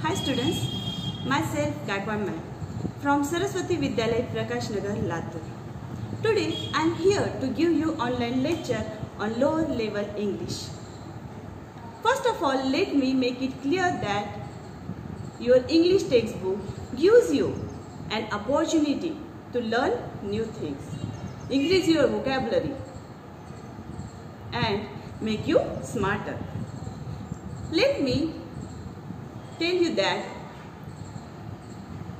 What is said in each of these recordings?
Hi students, myself Gaikwad Ma'am from Saraswati Vidyalaya Prakash Nagar, Latur. Today I am here to give you online lecture on lower level English. First of all, let me make it clear that your English textbook gives you an opportunity to learn new things, increase your vocabulary and make you smarter. Let me tell you that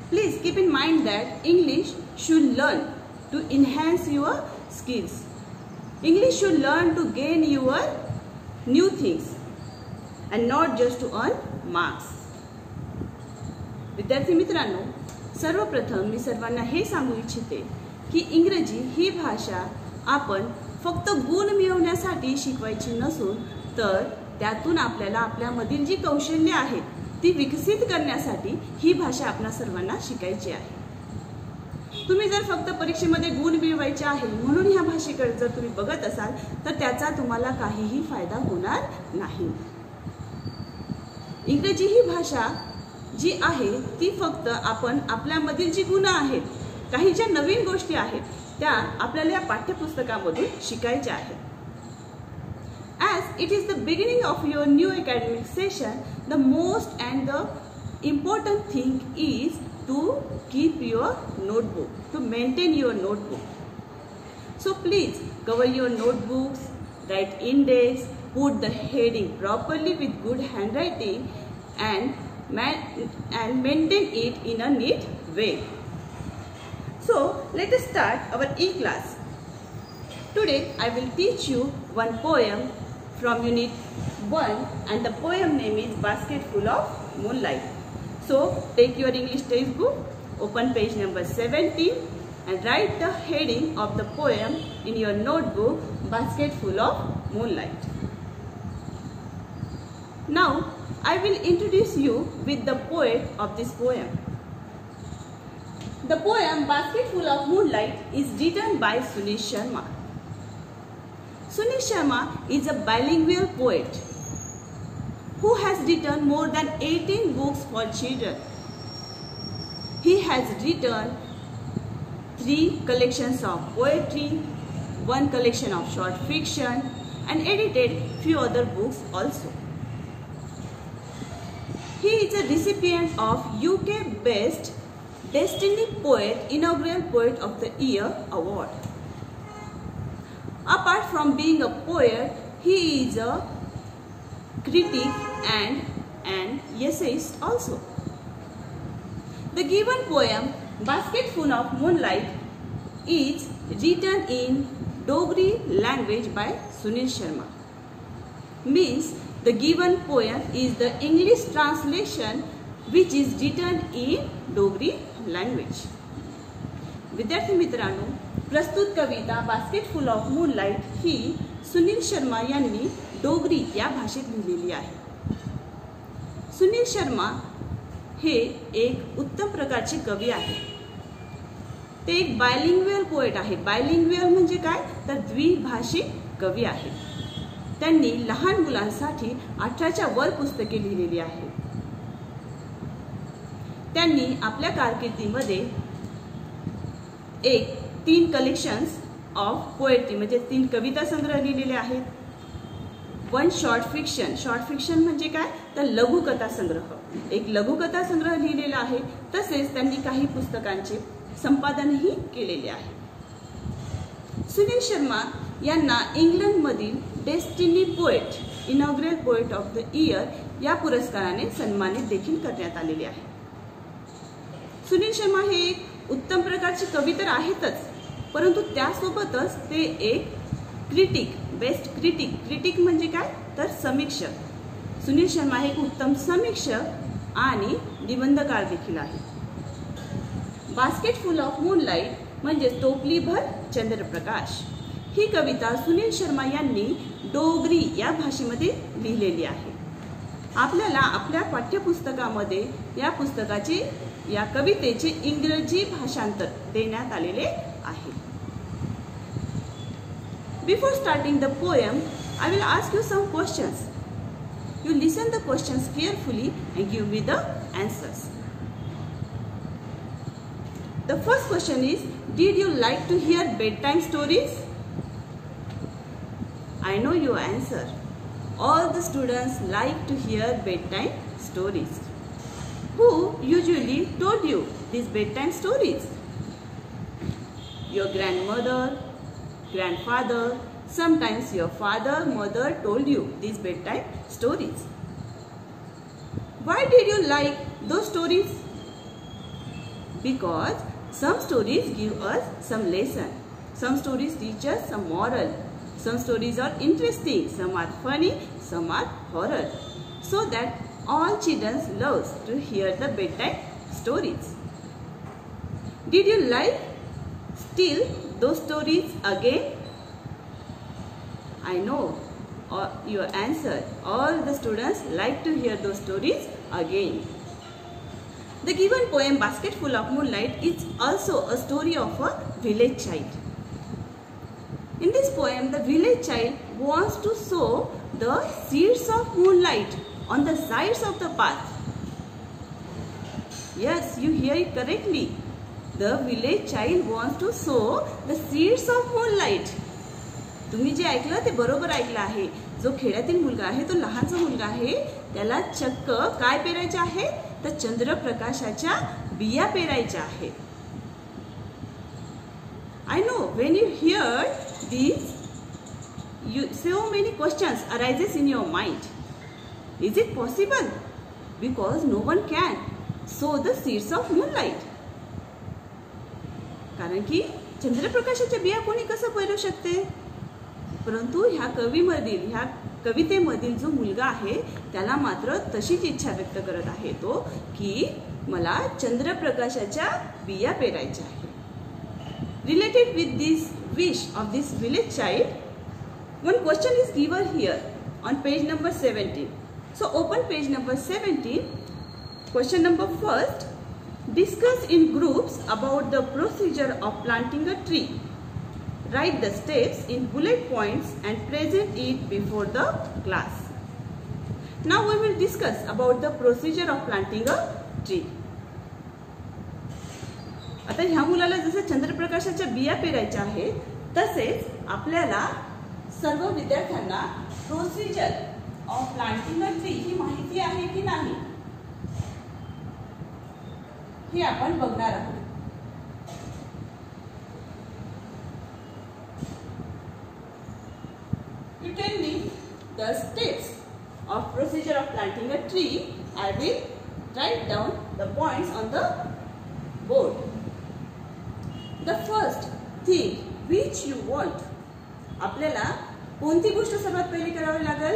please keep in mind that English should learn to enhance your skills. English should learn to gain your new things and not just to earn marks. विद्यार्थी मित्रांनो, सर्वप्रथम मी सर्वांना हे सांगू इच्छिते की इंग्रजी ही भाषा आपण फक्त गुण मिळवण्यासाठी शिकवायची नसून तर त्यातून आपल्याला आपल्यामधील जी कौशल्ये आहेत ती विकसित करण्यासाठी ही भाषा आपणा सर्वांना शिकायची आहे. तुम्ही जर फक्त परीक्षेमध्ये गुण मिळवायचे आहे म्हणून ह्या भाषेकडे जर तुम्ही बघत असाल तर त्याचा तुम्हाला काहीही फायदा होणार नाही. इंग्रजी ही भाषा जी आहे ती फक्त आपण आपल्यामधील जी गुण आहेत, काही ज्या नवीन गोष्टी आहेत त्या आपल्याला या पाठ्यपुस्तकामधून शिकायच्या आहेत. As it is the beginning of your new academic session, the most and the important thing is to keep your notebook, to maintain your notebook. So please cover your notebooks, write index, put the heading properly with good handwriting and maintain it in a neat way. So let us start our e-class. Today I will teach you one poem from unit 1 and the poem name is Basket Full of Moonlight. So take your English textbook, open page number 17 and write the heading of the poem in your notebook, Basket Full of Moonlight. Now I will introduce you with the poet of this poem. The poem Basket Full of Moonlight is written by Sunil Sharma. Sunil Sharma is a bilingual poet who has written more than 18 books for children. He has written 3 collections of poetry, 1 collection of short fiction and edited few other books also. He is a recipient of UK Best Destiny Poet Inaugural Poet of the Year Award. Apart from being a poet, he is a critic and an essayist also. The given poem, Basket Full of Moonlight, is written in Dogri language by Sunil Sharma. Means the given poem is the English translation which is written in Dogri language. विद्यार्थी मित्रांनो, प्रस्तुत कविता basket full of moonlight ही सुनील शर्मा यांनी डोगरी या भाषेत लिहिलेली आहे. सुनील शर्मा हे एक उत्तम प्रकारचे कवी आहेत. ते एक बायलिंग्युअल पोएट आहे. बायलिंग्युअल म्हणजे काय तर द्विभाषिक कवी आहेत. त्यांनी लहान मुलांसाठी 18च्या वर पुस्तके लिहिलेली आहेत. त्यांनी आपल्या कारकिर्दीमध्ये 3 कलेक्शन्स ऑफ पोएट्री म्हणजे 3 कविता संग्रह लिहिलेले आहेत. 1 शॉर्ट फिक्शन. शॉर्ट फिक्शन म्हणजे काय तर लघुकथा संग्रह. एक लघुकथा संग्रह लिहिलेला आहे. तसेच त्यांनी काही पुस्तकांचे संपादनही केलेले आहे. सुनील शर्मा यांना इंग्लंडमधील destiny poet inaugural poet of the year या पुरस्काराने सन्मानित देखील करण्यात आलेले आहे. सुनील शर्मा हे एक उत्तम प्रकारचे कवी तर आहेतच, परंतु त्यासोबतच ते एक क्रिटिक, बेस्ट क्रिटिक म्हणजे काय तर समीक्षक. सुनील शर्मा हे एक उत्तम समीक्षक आणि निबंधकार देखील आहे. बास्केट फुल ऑफ मूनलाइट म्हणजे टोपलीभर चंद्रप्रकाश ही कविता सुनील शर्मा यांनी डोगरी या भाषेमध्ये लिहिलेली आहे. आपल्याला आपल्या पाठ्यपुस्तकामध्ये या कवितेचे इंग्रजी भाषांतर देण्यात आलेले आहे. Before starting the poem, I will ask you some questions. you listen the questions carefully and give me the answers. The first question is, did you like to hear bedtime stories? I know your answer. All the students like to hear bedtime stories. Who usually told you these bedtime stories? Your grandmother, grandfather, sometimes your father, mother told you these bedtime stories. Why did you like those stories? Because some stories give us some lesson. Some stories teach us some moral. Some stories are interesting, some are funny, some are horror. So that all children love to hear the bedtime stories. Did you like still those stories again? I know your answer. All the students like to hear those stories again. The given poem Basket Full of Moonlight is also a story of a village child. In this poem, the village child wants to sow the seeds of moonlight on the sides of the path. Yes, you hear it correctly. The village child wants to sow the seeds of moonlight. तुम्ही जे ऐकलं ते बरोबर ऐकलं आहे. जो खेड्यातील मुलगा आहे, तो लहानसा मुलगा आहे, त्याला चक्क काय पेरायचे आहे? तर चंद्रप्रकाशाच्या बिया पेरायच्या आहेत. I know when you hear these, so many questions arises in your mind. Is it possible? Because no one can sow the seeds of moonlight. कारण की चंद्रप्रकाशाच्या बिया कोणी कसं पेरू शकते? परंतु ह्या कवितेमधील जो मुलगा आहे त्याला मात्र तशीच इच्छा व्यक्त करत आहे तो की मला चंद्रप्रकाशाच्या बिया पेरायच्या आहे. Related with this wish of this village child, one question is given here on page number 17. So open page number 17. Question number first. Discuss in groups about the procedure of planting a tree. Write the steps in bullet points and present it before the class. Now we will discuss about the procedure of planting a tree. आता ह्या मुलाला जसं चंद्रप्रकाशाच्या बिया पेरायच्या आहेत तसेच आपल्याला सर्व विद्यार्थ्यांना procedure of planting a tree ही माहिती आहे की नाही हे आपण बघणार आहोत. You tell me the steps of procedure of planting a tree. I will write down the points on the board. The first thing which you want. आपल्याला कोणती गोष्ट सर्वात पहिली करावी लागेल?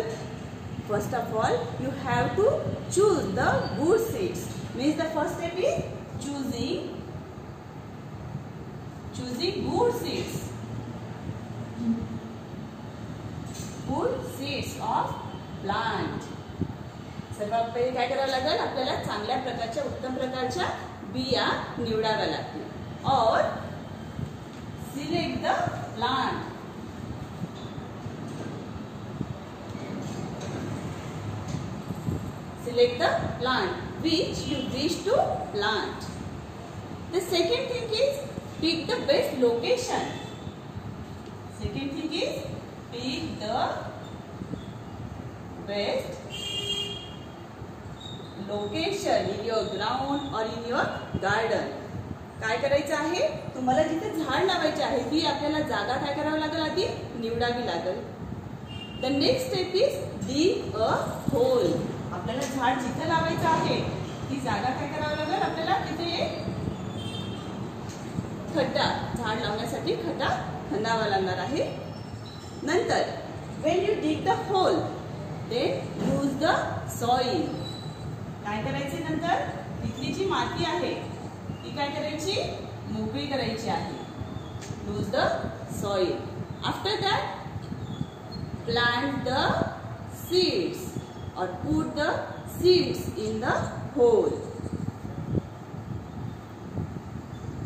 First of all, you have to choose the good seeds. Means the first step is choosing good seeds. Good seeds of plant. सर्वात पहिले काय करावं लागेल? आपल्याला चांगल्या प्रकारच्या उत्तम प्रकारच्या बिया निवडाव्या लागतील. और select the plant. Select the plant which you wish to plant. The second thing is pick the best location. Second thing is pick the best location in your ground or in your garden. काय करायचं आहे? तुम्हाला जिथे झाड लावायचे आहे ती आपल्याला जागा काय करावी लागेल? आधी निवडावी लागेल. The next step is dig a hole. आपल्याला झाड जिथे लावायचं आहे ती जागा काय करावी लागेल? आपल्याला तिथे खड्डा, झाड लावण्यासाठी खड्डा खणावा लागणार आहे. नंतर when you dig the hole, then use the soil. काय करायचे नंतर? तिथली जी माती आहे ती काय करायची? मोकळी करायची आहे. Use the soil. After that plant the seeds or put the seeds in the hole.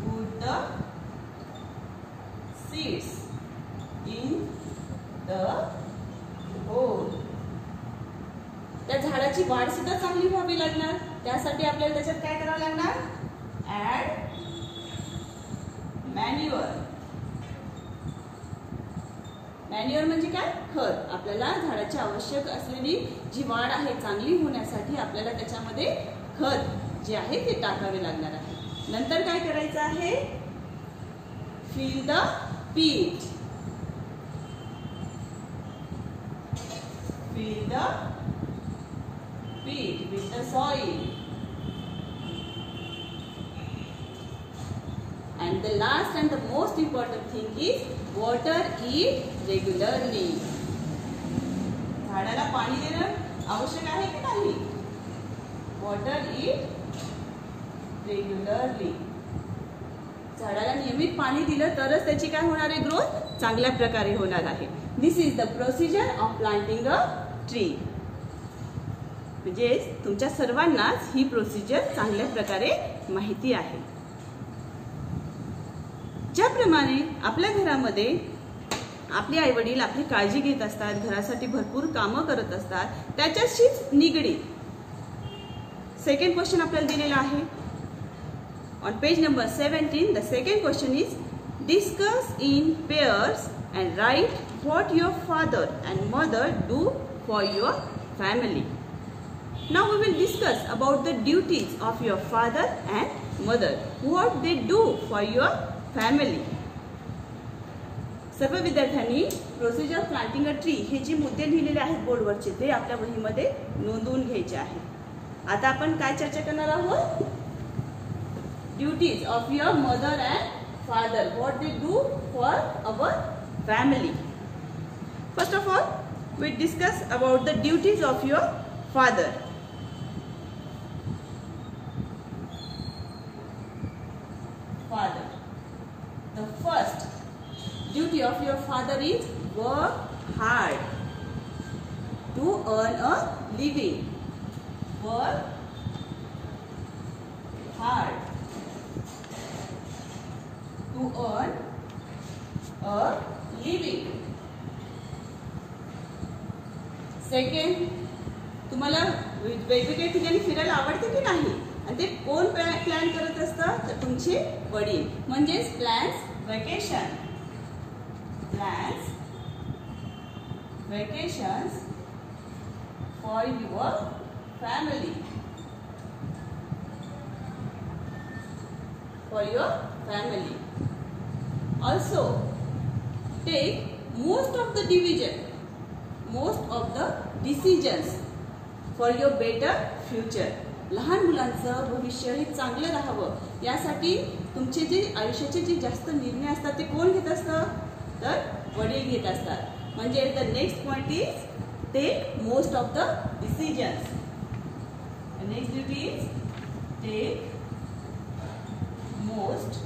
Put the seeds in the hole. त्या लागणार, त्यासाठी आपल्याला त्याच्यात काय करावं लागणार, ऍड मॅन्युअर. मॅन्युअर म्हणजे काय, खत. आपल्याला झाडाची आवश्यक असलेली जी वाढ आहे चांगली होण्यासाठी आपल्याला त्याच्यामध्ये खत जे आहे ते टाकावे लागणार आहे. नंतर काय करायचं आहे, फिल द पीट. Fill the pit with the soil. And the last and the most important thing is water it regularly. झाडाला पाणी देणं आवश्यक आहे की नाही? Water it regularly. झाडाला नियमित पाणी दिलं तरच त्याची काय होणार आहे, ग्रोथ चांगल्या प्रकारे होणार आहे. This is the procedure of planting a tree. म्हणजे तुमच्या सर्वांनाच ही प्रोसिजर चांगल्या प्रकारे माहिती आहे. ज्याप्रमाणे आपल्या घरामध्ये आपले आई वडील आपली काळजी घेत असतात, घरासाठी भरपूर कामं करत असतात, त्याच्याशीच निगडीत सेकंड क्वेश्चन आपल्याला दिलेला आहे. On page number 17, the second question is discuss in pairs and write what your father and mother do for your family. Now we will discuss about the duties of your father and mother. What they do for your family. सर्व विद्यार्थ्यांनी procedure of planting a tree हे जे मुद्दे लिहिलेले आहेत बोर्डवरचे ते आपल्या वहीमध्ये नोंदवून घ्यायचे आहेत. आता आपण काय चर्चा करणार आहोत, duties of your mother and father, what they do for our family. First of all, we discuss about the duties of your father. Father. The first duty of your father is work hard to earn a living. Work hard to earn a living. Second, तुम्हाला वेगवेगळ्या ठिकाणी फिरायला आवडते की नाही, आणि ते कोण प्लॅन करत असतं, तर तुमचे वडील. म्हणजेच plans vacation. Plans vacations for your family. For your family. Also, take most of the decisions for your better future. लहान मुलांचं भविष्य हे चांगलं राहावं यासाठी तुमचे जे आयुष्याचे जे जास्त निर्णय असतात ते कोण घेत असतं, तर वडील घेत असतात. म्हणजे the next point is take most of the decisions. Next duty is take most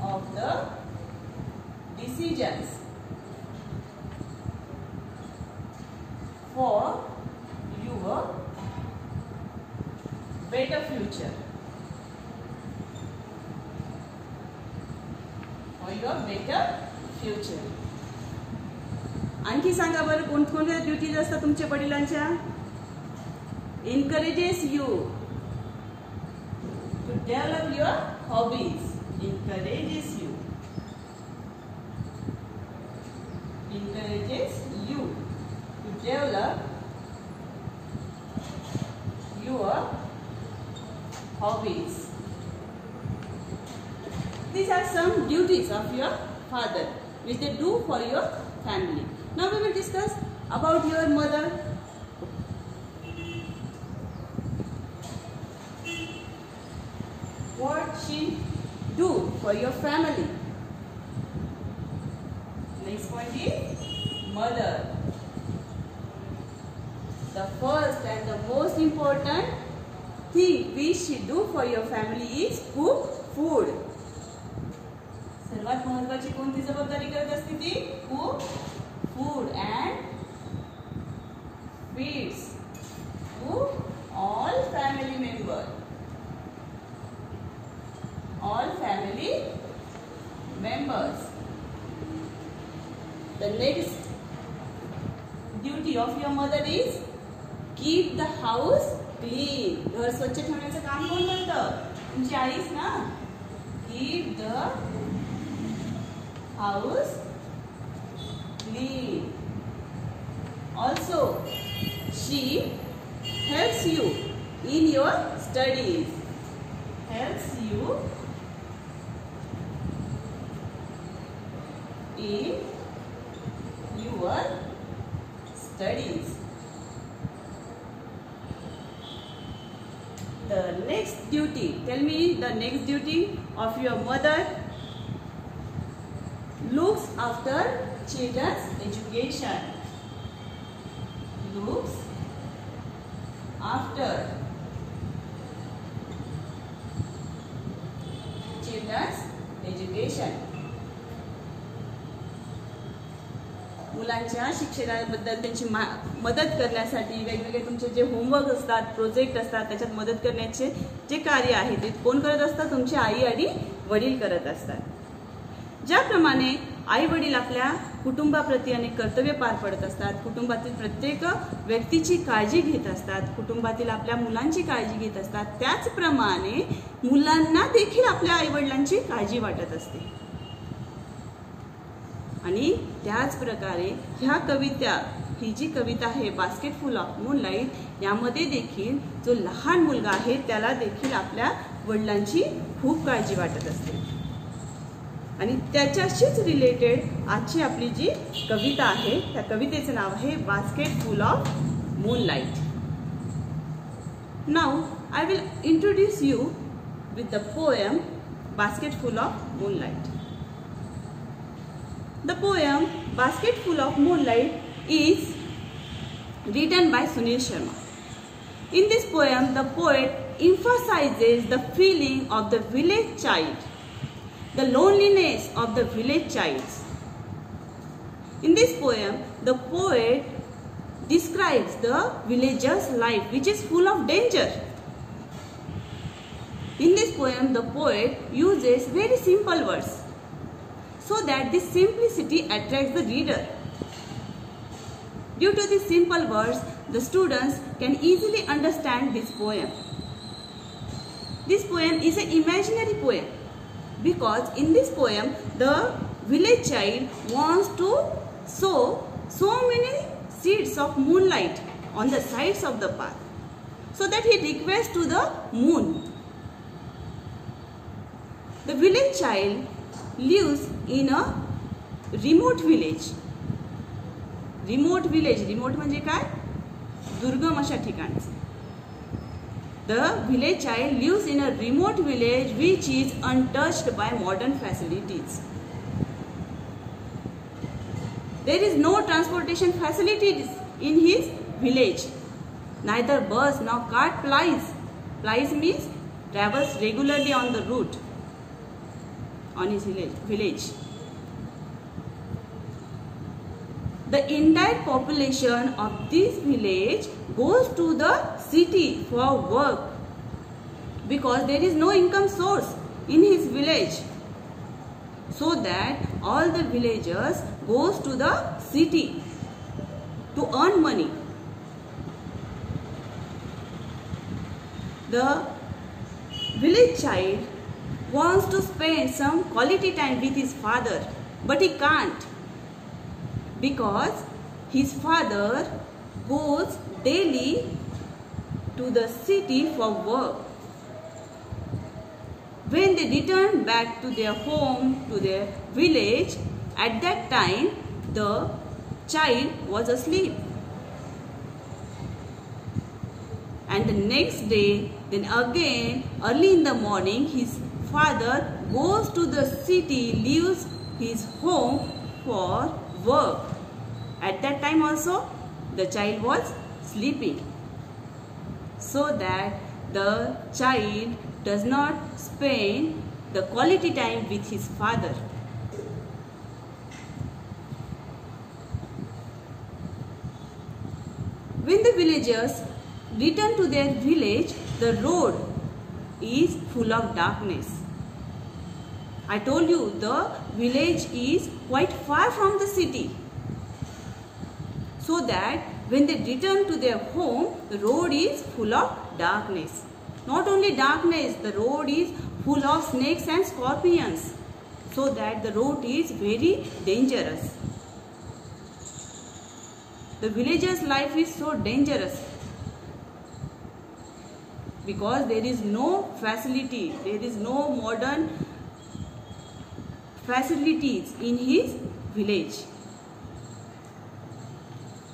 of the decisions for your better future. For your better future. आणखी सांगा बरं कोणकोणत्या ड्युटीज असतात तुमच्या वडिलांच्या. encourages you to develop your hobbies. Encourages you to develop your hobbies. These are some duties of your father which they do for your family. Now we will discuss about your mother. What she do for your family. Next point is mother. The first and the most important thing we should do for your family is cook food. सर्वात महत्त्वाची कोणती जबाबदारी करत असते ती, cook food and feeds to all family members. All family members. The next duty of your mother is keep the house clean. घर स्वच्छ ठेवण्याचं काम कोण करतं? तुमची आईच ना. Keep the house clean. Also she helps you in your studies. Helps you in your studies. The next duty. Tell me the next duty of your mother. Looks after children's education. Looks after children's education. मुलांच्या शिक्षणाबद्दल त्यांची मदत करण्यासाठी वेगवेगळे तुमचे जे homework असतात, project असतात, त्याच्यात मदत करण्याचे जे कार्य आहे ते कोण करत असतात? तुमची आई आणि वडील करत असतात. ज्याप्रमाणे आई वडील आपल्या कुटुंबाप्रती अनेक कर्तव्य पार पडत असतात, कुटुंबातील प्रत्येक व्यक्तीची काळजी घेत असतात, कुटुंबातील आपल्या मुलांची काळजी घेत असतात, त्याचप्रमाणे मुलांना देखील आपल्या आई वडिलांची काळजी वाटत असते. आणि त्याच प्रकारे ह्या कविता, ही जी कविता आहे बास्केट फुल ऑफ मूनलाईट, यामध्ये देखील जो लहान मुलगा आहे त्याला देखील आपल्या वडिलांची खूप काळजी वाटत असते. आणि त्याच्याशीच रिलेटेड आजची आपली जी कविता आहे त्या कवितेचं नाव आहे basket full of moonlight. Now I will introduce you with the poem basket full of moonlight. The poem Basket Full of Moonlight is written by Sunil Sharma. In this poem, the poet emphasizes the feeling of the village child, the loneliness of the village child. In this poem, the poet describes the villager's life, which is full of danger. In this poem, the poet uses very simple words, so that this simplicity attracts the reader. Due to these simple words, the students can easily understand this poem. This poem is an imaginary poem because in this poem, the village child wants to sow so many seeds of moonlight on the sides of the path, so that he requests to the moon. The village child lives in a remote village. Remote म्हणजे काय? दुर्गम अशा ठिकाणचे. The village child lives in a remote village which is untouched by modern facilities. There is no transportation facilities in his village. Neither bus nor cart plies. Plies means travels regularly on the route. On his village. The entire population of this village goes to the city for work because there is no income source in his village. So that all the villagers goes to the city to earn money. The village child wants to spend some quality time with his father, but he can't because his father goes daily to the city for work. When they return back to their home, to their village, at that time the child was asleep. And the next day, then again early in the morning, his father goes to the city, leaves his home for work. At that time also, the child was sleeping, so that the child does not spend the quality time with his father. When the villagers return to their village, the road is full of darkness. I told you the village is quite far from the city, so that when they return to their home, the road is full of darkness. Not only darkness, the road is full of snakes and scorpions, so that the road is very dangerous. The villager's life is so dangerous because there is no facility, there is no modern facilities in his village.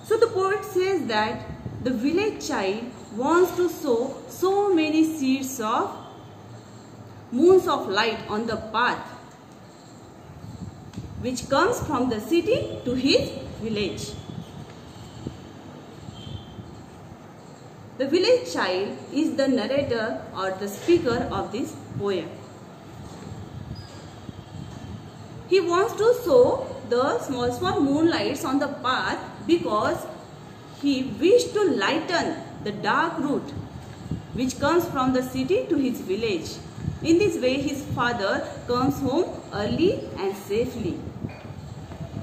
So the poet says that the village child wants to sow so many seeds of moons of light on the path which comes from the city to his village. The village child is the narrator or the speaker of this poem. He wants to sow the small moonlights on the path because he wished to lighten the dark route which comes from the city to his village. In this way, his father comes home early and safely.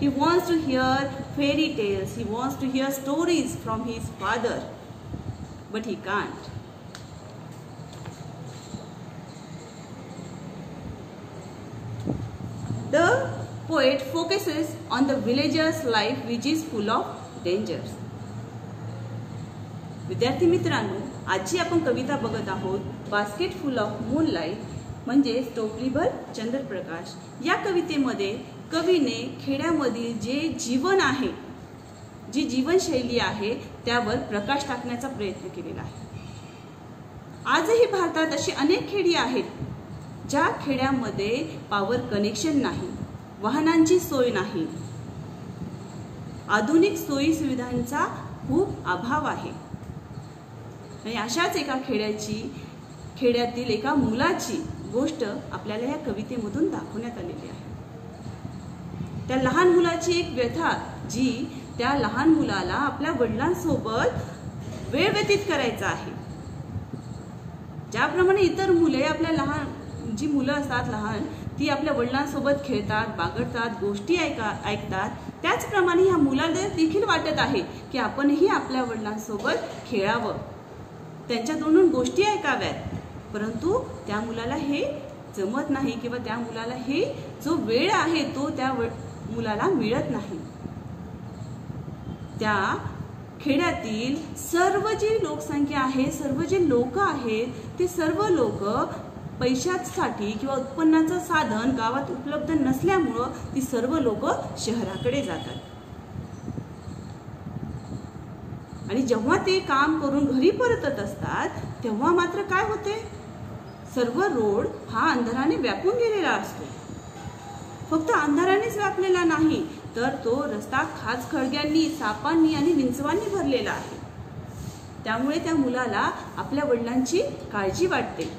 He wants to hear fairy tales, he wants to hear stories from his father, but he can't. The poet focuses on the villager's life which is full of dangers. विद्यार्थी मित्रांनो, आजची आपण कविता बघत आहोत basket full of moonlight म्हणजे टोपलीभर चंद्रप्रकाश. या कवितेमध्ये कवीने खेड्यामधील जे जीवन आहे, जी जीवनशैली आहे त्यावर प्रकाश टाकण्याचा प्रयत्न केलेला आहे. आजही भारतात अशी अनेक खेडी आहेत ज्या खेड्यामध्ये पॉवर कनेक्शन नाही, वाहनांची सोय नाही, आधुनिक सोयी सुविधांचा खूप अभाव आहे. आणि अशाच एका खेड्यातील एका मुलाची गोष्ट आपल्याला या कवितेमधून दाखवण्यात आलेली आहे. त्या लहान मुलाची एक व्यथा जी त्या लहान मुलाला आपल्या वडिलांसोबत वेळ व्यतीत करायचा आहे. ज्याप्रमाणे इतर मुले आपल्या जी मुलं असतात लहान ती आपल्या वडिलांसोबत खेळतात, बागडतात, गोष्टी ऐकतात, त्याचप्रमाणे ह्या मुलाला देखील वाटत आहे की आपणही आपल्या वडिलांसोबत खेळावं, त्यांच्याकडून गोष्टी ऐकाव्यात. परंतु त्या मुलाला हे जमत नाही किंवा त्या मुलाला हे जो वेळ आहे तो त्या मुलाला मिळत नाही. त्या खेड्यातील सर्व जी लोकसंख्या आहे, सर्व जे लोक आहेत, ते सर्व लोक पैशासाठी किंवा उत्पन्नाचं साधन गावात उपलब्ध नसल्यामुळं ती सर्व लोक शहराकडे जातात. आणि जेव्हा ते काम करून घरी परतत असतात तेव्हा मात्र काय होते, सर्व रोड हा अंधाराने व्यापून गेलेला असतो. फक्त अंधारानेच व्यापलेला नाही तर तो रस्ता खास खळग्यांनी, सापांनी आणि विंचवांनी भरलेला आहे. त्यामुळे त्या मुलाला आपल्या वडिलांची काळजी वाटते.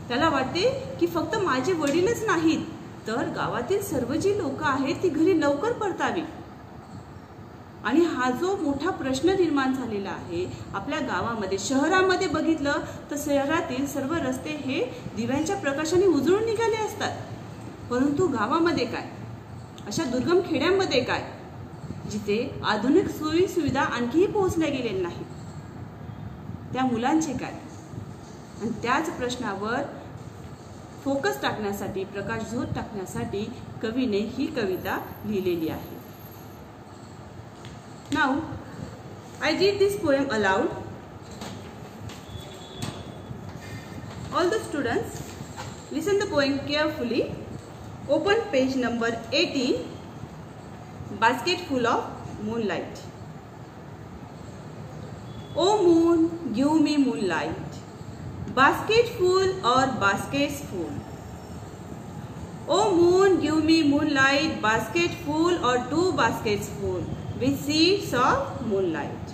त्याला वाटते की फक्त माझे वडीलच नाहीत तर गावातील सर्व जी लोक आहेत ती घरी लवकर परतावी. आणि हा जो मोठा प्रश्न निर्माण झालेला आहे आपल्या गावामध्ये, शहरामध्ये बघितलं तर शहरातील सर्व रस्ते हे दिव्यांच्या प्रकाशाने उजळून निघाले असतात. परंतु गावामध्ये काय, अशा दुर्गम खेड्यांमध्ये काय, जिथे आधुनिक सोयी सुविधा आणखीही पोहोचल्या गेलेल्या नाहीत, त्या मुलांचे काय. आणि त्याच प्रश्नावर फोकस टाकण्यासाठी, प्रकाश झोत टाकण्यासाठी कवीने ही कविता लिहिलेली आहे. Now, I read this poem aloud. All the students, listen the poem carefully. Open page number 18, Basket Full of Moonlight. Oh moon, give me moonlight, basket full or baskets full. Oh moon, give me moonlight, basket full or 2 baskets full, with seeds of moonlight.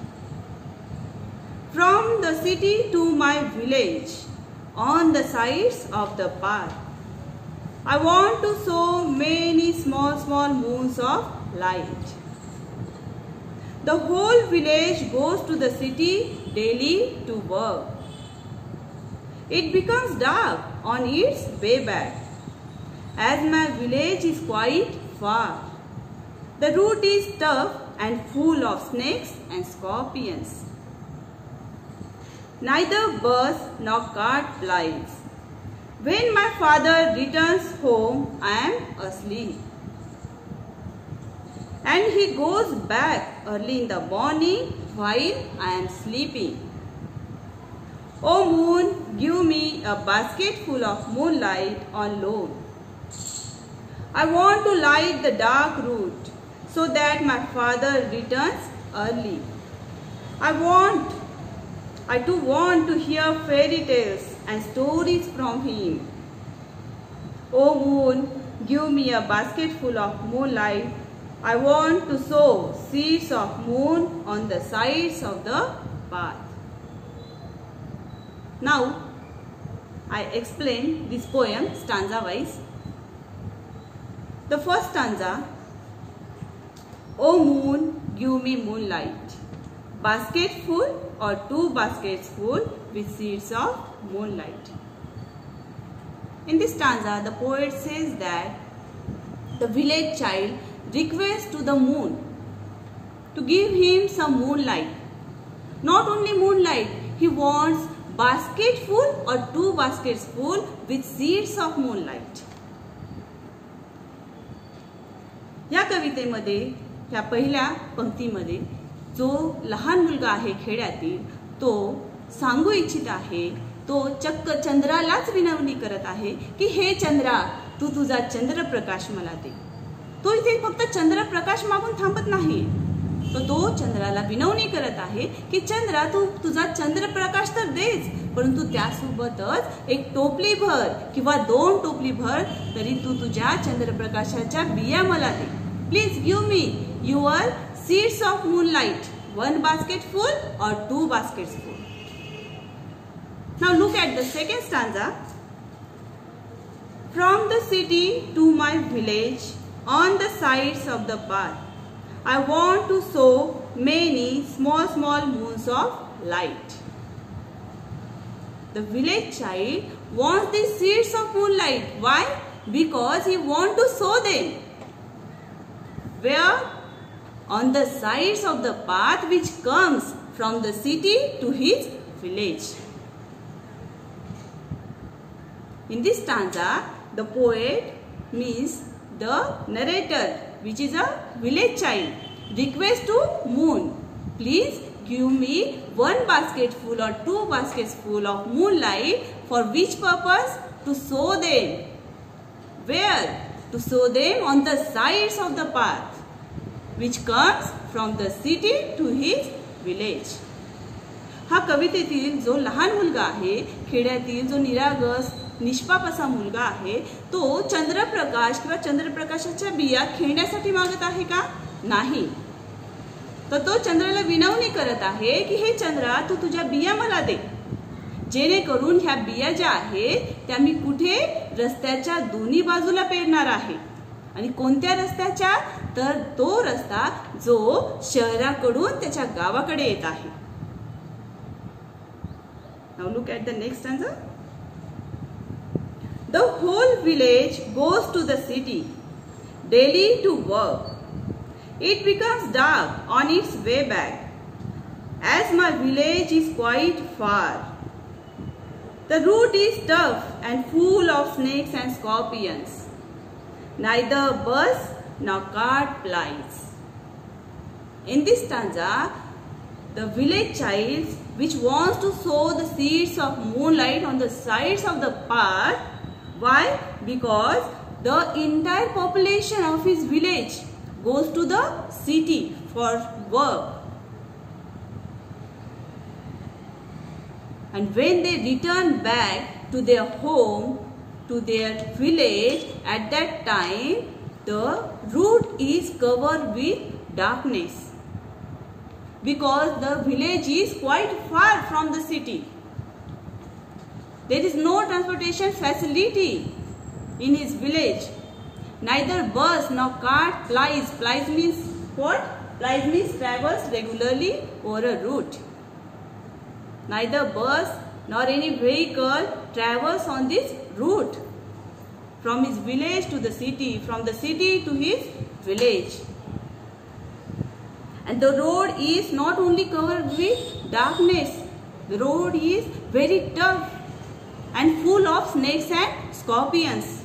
From the city to my village, on the sides of the path, I want to sow many small moons of light. The whole village goes to the city daily to work. It becomes dark on its way back, as my village is quite far. The route is tough and full of snakes and scorpions. neither bus nor cart plies. When my father returns home, I am asleep. And he goes back early in the morning while I am sleeping. O moon, give me a basket full of moonlight on load. I want to light the dark route so that my father returns early. I too want to hear fairy tales and stories from him. O moon, give me a basket full of moonlight. I want to sow seeds of moon on the sides of the path. Now, I explain this poem stanza wise. The first stanza, O moon, give me moonlight. Basket full or 2 baskets full with seeds of moonlight. In this stanza, the poet says that the village child requests to the moon to give him some moonlight. Not only moonlight, he wants basket full or 2 baskets full with seeds of moonlight. या कवितेमध्ये ह्या पहिल्या पंक्तीमध्ये जो लहान मुलगा आहे खेड्यातील तो सांगू इच्छित आहे, तो चक्क चंद्रालाच विनवणी करत आहे की हे चंद्रा, तू तुझा चंद्रप्रकाश मला दे. तो इथे फक्त चंद्रप्रकाश मागून थांबत नाही, तो चंद्राला विनवणी करत आहे की चंद्रा, तू तुझा चंद्रप्रकाश तर देच, परंतु त्यासोबतच एक टोपली भर किंवा 2 टोपली भर तरी तू तुझ्या चंद्रप्रकाशाच्या बिया मला दे. Please give me your seeds of moonlight, 1 basket full or 2 baskets full. Now look at the second stanza. From the city to my village, on the sides of the path, I want to sow many small moons of light. The village child wants the seeds of moonlight. Why? Because he wants to sow them. Where? On the sides of the path which comes from the city to his village. In this stanza, the poet means the narrator, which is a village child, requests to moon, please give me 1 basket full or 2 baskets full of moonlight. For which purpose? To sow them. Where? To sow them on the sides of the path which comes from the city to his village. हा कवितेतील जो लहान मुलगा आहे, खेड्यातील जो निरागस निष्पाप असा मुलगा आहे, तो चंद्रप्रकाश किंवा चंद्रप्रकाशाच्या बिया खेळण्यासाठी मागत आहे का? नाही. तर तो चंद्राला विनवणी करत आहे की हे चंद्रा, तू तुझ्या बिया मला दे, जेणेकरून ह्या बिया ज्या आहेत त्या मी कुठे रस्त्याच्या दोन्ही बाजूला पेरणार आहे. आणि कोणत्या रस्त्याच्या? तर तो रस्ता जो शहराकडून त्याच्या गावाकडे येत आहे. Now look at the next stanza. The whole village goes to the city daily to work. It becomes dark on its way back, as my village is quite far. The route is tough and full of snakes and scorpions. Neither bus nor cart plies. In this stanza, the village child, which wants to sow the seeds of moonlight on the sides of the path. Why? Because the entire population of his village goes to the city for work. And when they return back to their home, to their village, at that time the route is covered with darkness, because the village is quite far from the city. There is no transportation facility in his village. Neither bus nor cart plies. Plies means what? Plies means travels regularly over a route. Neither bus nor any vehicle travels on this route from his village to the city, from the city to his village. And the road is not only covered with darkness, The road is very tough and full of snakes and scorpions.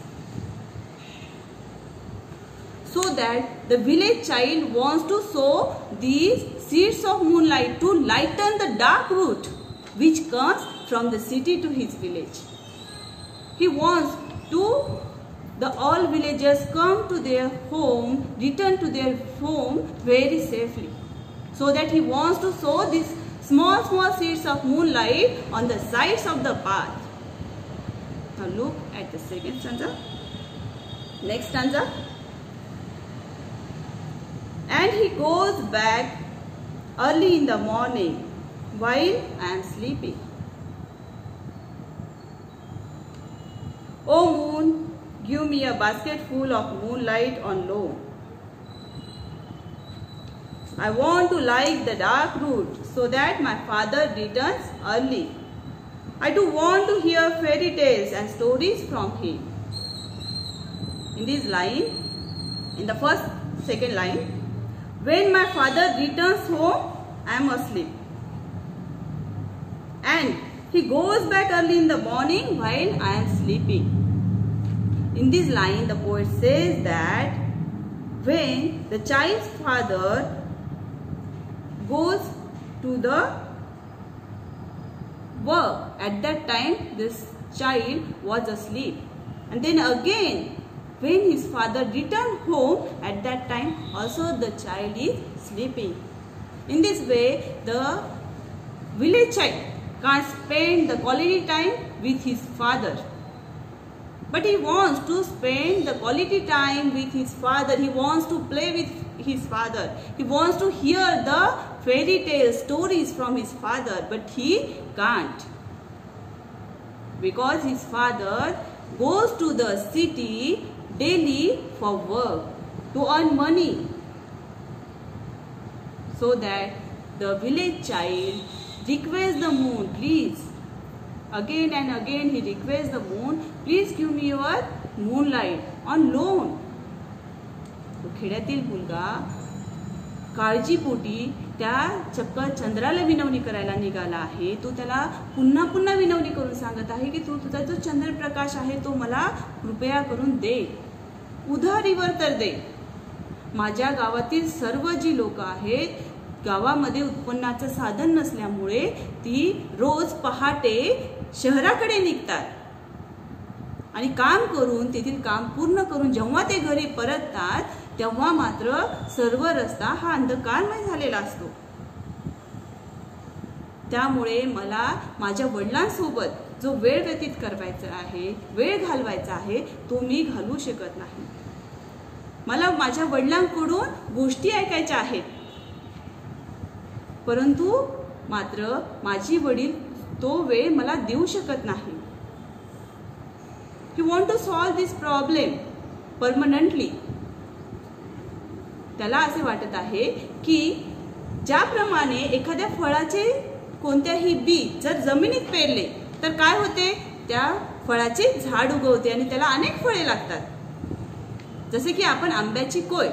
So that the village child wants to sow these seeds of moonlight to lighten the dark route which comes from the city to his village. He wants to all villagers come to their home, return to their home very safely. So that he wants to sow these small seeds of moonlight on the sides of the path. Now look at the second stanza. Next stanza. And he goes back early in the morning while I am sleeping. O moon, give me a basket full of moonlight on loan. I want to light the dark route so that my father returns early. I do want to hear fairy tales and stories from him. In this line, in the second line, when my father returns home, I am asleep. And he goes back early in the morning while I am sleeping. In this line, the poet says that when the child's father goes to the work, at that time this child was asleep. And then again, when his father returned home, at that time also the child is sleeping. In this way, the village child can't spend the quality time with his father. But he wants to spend the quality time with his father. He wants to play with his father. He wants to hear the fairy tale stories from his father. But he can't. Because his father goes to the city daily for work to earn money. So that the village child requests the moon, please. Again and again he requests the moon, please give me your moonlight on loan. तो खेड्यातील मुलगा काळजीपोटी त्या चक्क चंद्राला विनवणी करायला निघाला आहे. तो त्याला पुन्हा पुन्हा विनवणी करून सांगत आहे की तू तुझा जो चंद्रप्रकाश आहे तो मला कृपया करून दे, उधारीवर तर दे. माझ्या गावातील सर्व जी लोक आहेत, गावामध्ये उत्पन्नाचं साधन नसल्यामुळे ती रोज पहाटे शहराकडे निघतात आणि काम करून तेथील काम पूर्ण करून जेव्हा ते घरी परततात तेव्हा मात्र सर्व रस्ता हा अंधकारमय झालेला असतो. त्यामुळे मला माझ्या वडिलांसोबत जो वेळ व्यतीत करायचा आहे, वेळ घालवायचा आहे, तो मी घालवू शकत नाही. मला माझ्या वडिलांकडून गोष्टी ऐकायच्या आहेत, परंतु मात्र माझी वडील तो वेळ मला देऊ शकत नाही. He want to solve this problem permanently. त्याला असे वाटत आहे की ज्याप्रमाणे एखाद्या फळाचे कोणत्याही बी जर जमिनीत पेरले तर काय होते, त्या फळाचे झाड उगवते आणि त्याला अनेक फळे लागतात. जसे की आपण आंब्याची कोय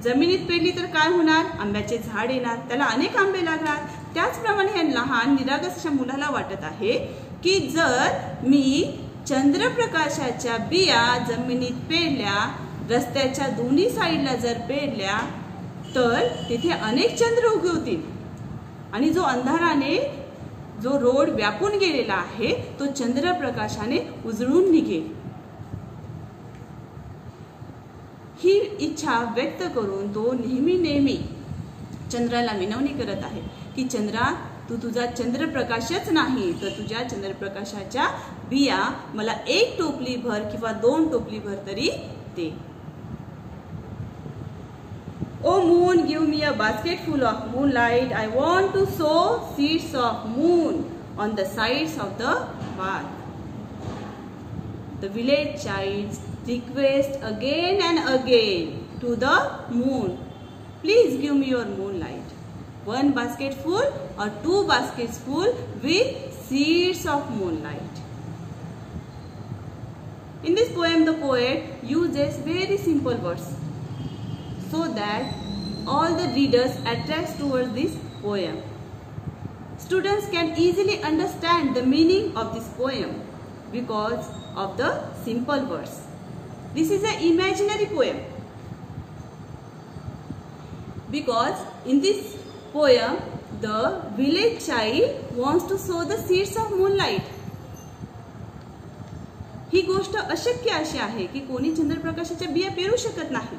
जमिनीत पेरली तर काय होणार, आंब्याचे झाड येणार, त्याला अनेक आंबे लागणार. त्याचप्रमाणे या लहान निरागस मुलाला वाटत आहे की जर मी चंद्रप्रकाशाच्या बिया जमिनीत पेरल्या, रस्त्याच्या दोन्ही साईडला जर पेरल्या तर तिथे अनेक चंद्र उगवतील आणि जो अंधाराने जो रोड व्यापून गेलेला आहे तो चंद्रप्रकाशाने उजळून निघेल. ही इच्छा व्यक्त करून तो नेहमी चंद्राला विनवणी करत आहे की चंद्रा, तू तुझा चंद्रप्रकाशच नाही तर तुझ्या चंद्रप्रकाशाच्या बिया मला एक टोपली भर किंवा 2 टोपली भर तरी दे. O moon, give me a basket full of moonlight. I want to sow seeds of moon on the sides of the path. The village child requests again and again to the moon, please give me your moonlight. 1 basket full or 2 baskets full with seeds of moonlight. In this poem, the poet uses very simple words so that all the readers attracts towards this poem. Students can easily understand the meaning of this poem because of the simple words. This is an imaginary poem because in this poem the village child wants to sow the seeds of moonlight. ही गोष्ट अशक्य अशी आहे की कोणी चंद्रप्रकाशाच्या बिया Peru शकत नाही,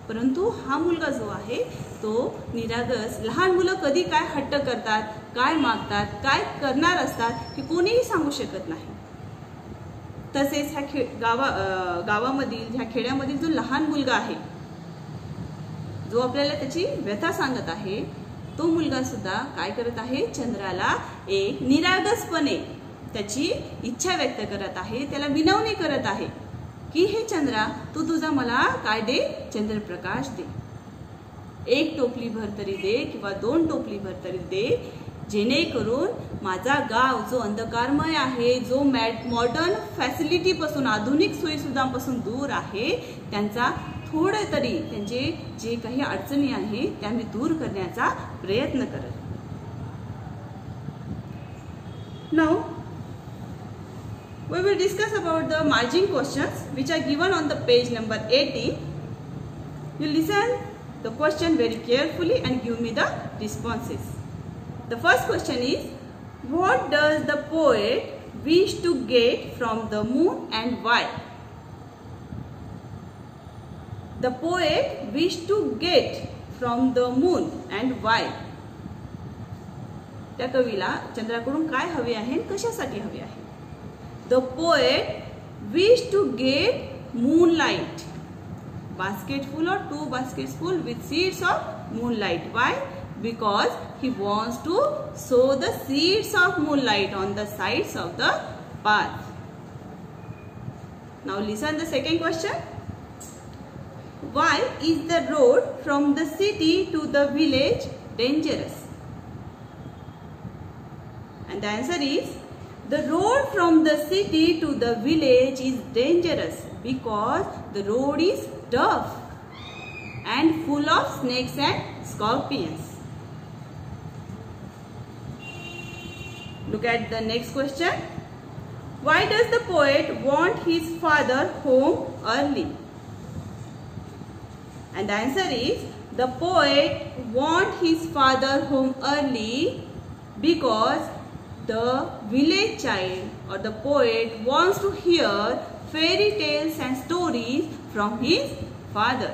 परंतु हा मुलगा जो आहे तो निरागस, लहान मुलं कधी काय हट्ट करतात, काय मागतात, काय करणार असतात हे कोणीही सांगू शकत नाही. तसेच ह्या गावामधील ह्या खेड्यामधील जो लहान मुलगा आहे जो आपल्याला त्याची व्यथा सांगत आहे, तो मुलगा सुद्धा काय करत आहे, चंद्राला एक निरागसपणे त्याची इच्छा व्यक्त करत आहे, त्याला विनवणी करत आहे की हे चंद्रा तू तुझा मला काय दे, चंद्रप्रकाश दे. एक टोपली भर तरी दे किंवा 2 टोपली भर तरी दे, जेणेकरून माझा गाव जो अंधकारमय आहे, जो मॉडर्न फॅसिलिटी पासून, आधुनिक सोयीसुविधांपासून दूर आहे, त्यांचा थोडे तरी त्यांचे जे काही अडचणी आहे त्या मी दूर करण्याचा प्रयत्न करेन. Now we will discuss about the margin questions which are given on the page number 18. You listen the question very carefully and give me the responses. The first question is, what does the poet wish to get from the moon and why? The poet wished to get from the moon and why? त्या कवीला चंद्राकडून काय हवे आहे, कशासाठी हवे आहे? The poet wished to get moonlight, basket full or 2 baskets full with seeds of moonlight. Why? Because he wants to sow the seeds of moonlight on the sides of the path. Now listen the second question. Why is the road from the city to the village dangerous? And the answer is, the road from the city to the village is dangerous because the road is tough and full of snakes and scorpions. Look at the next question. Why does the poet want his father home early? And the answer is, the poet wants his father home early because the village child or the poet wants to hear fairy tales and stories from his father.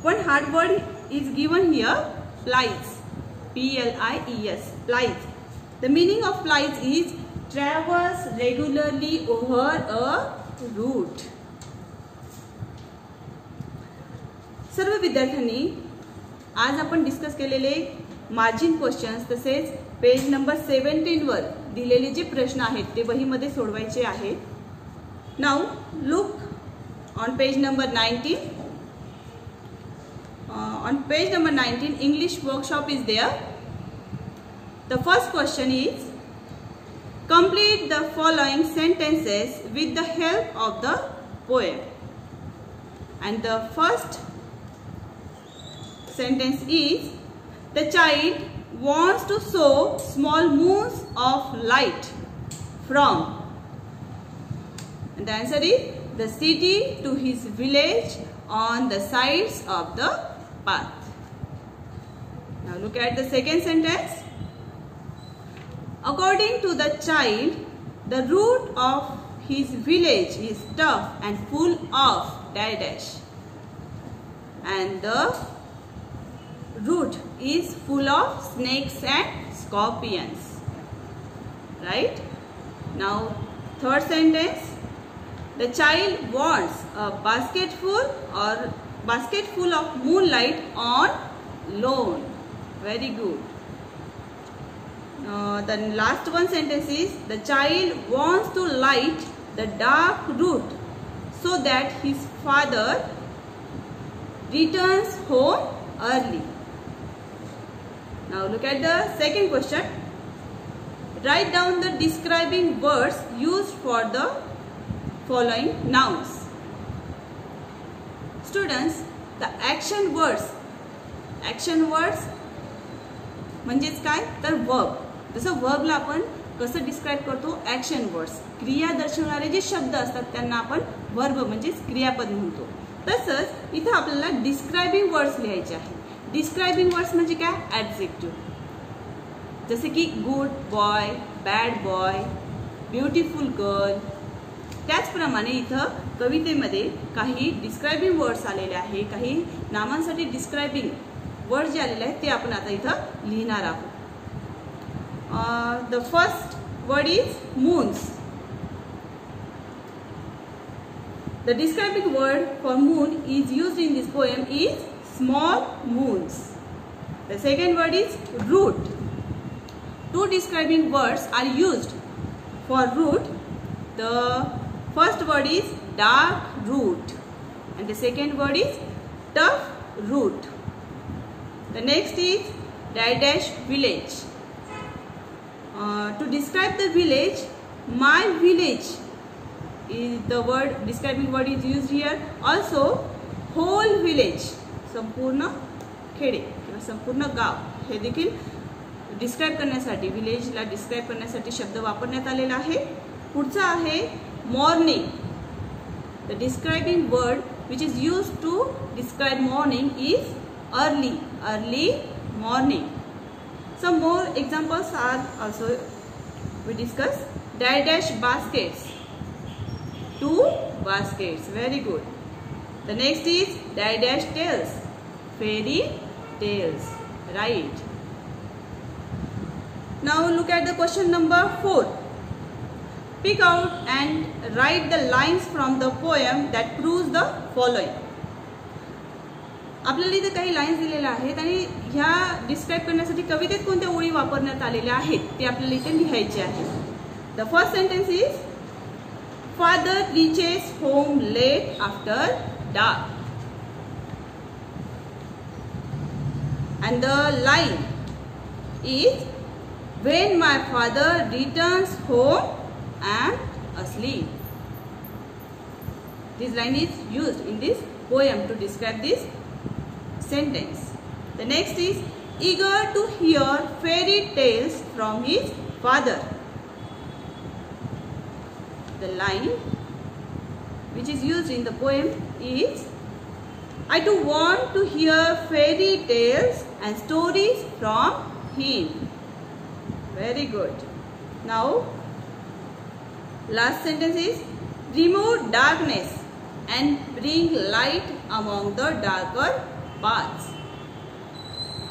One hard word is given here, plies. P-L-I-E-S, plies. The meaning of plies is traverse regularly over a route. सर्व विद्यार्थ्यांनी आज आपण discuss केलेले margin questions तसेच page number 17 वर दिलेले जे प्रश्न आहेत ते वहीमध्ये सोडवायचे आहेत. Now look on page number 19. On page number 19, English workshop is there. The first question is, complete the following sentences with the help of the poem. And the first sentence is, the child wants to sow small moons of light from, and the answer is, the city to his village on the sides of the path. Now look at the second sentence. According to the child, the route of his village is tough and full of dash, and the route is full of snakes and scorpions. Right? Now third sentence, the child wants a basket full of moonlight on lawn. Very good. The last one sentence is, the child wants to light the dark route so that his father returns home early. Now look at the second question. Write down the describing words used for the following nouns. Students, the action words म्हणजेच काय तर verb. जसं वर्बला आपण कसं describe करतो action words, क्रिया दर्शवणारे जे शब्द असतात त्यांना आपण वर्ब म्हणजेच क्रियापद म्हणतो. तसंच इथं आपल्याला डिस्क्रायबिंग वर्ड्स लिहायचे आहेत. डिस्क्रायबिंग वर्ड्स म्हणजे काय ॲडजेक्टिव्ह, जसे की good boy, bad boy, beautiful girl. त्याचप्रमाणे इथं कवितेमध्ये काही डिस्क्रायबिंग वर्ड्स आलेले आहे, काही नामांसाठी डिस्क्रायबिंग वर्ड जे आलेले आहेत ते आपण आता इथं लिहिणार आहोत. The first word is moons. The describing word for moon is used in this poem is small moons. The second word is root. Two describing words are used for root. The first word is dark root and the second word is tough root. The next is dash village. To describe the village, my village is the word, describing word is used here. Also whole village, संपूर्ण खेडे किंवा संपूर्ण गाव हे देखील describe करण्यासाठी, विलेजला describe करण्यासाठी शब्द वापरण्यात आलेला आहे. पुढचा आहे morning. The describing word which is used to describe morning is early. Early morning. Some more examples are also we discuss. Dash baskets. Two baskets. Very good. The next is dash tales. Fairy tales. Right. Now look at the question number 4. Pick out and write the lines from the poem that proves the following. आपल्याला इथे काही lines दिलेल्या आहेत आणि ह्या describe करण्यासाठी कवितेत कोणत्या ओळी वापरण्यात आलेल्या आहेत ते आपल्याला इथे लिहायचे आहे. The first sentence is father reaches home late after dark. And the line is when my father returns home I am asleep. This line is used in this poem to describe this sentence. The next is eager to hear fairy tales from his father. The line which is used in the poem is I do want to hear fairy tales and stories from him. Very good. Now last sentence is remove darkness and bring light among the darker paths.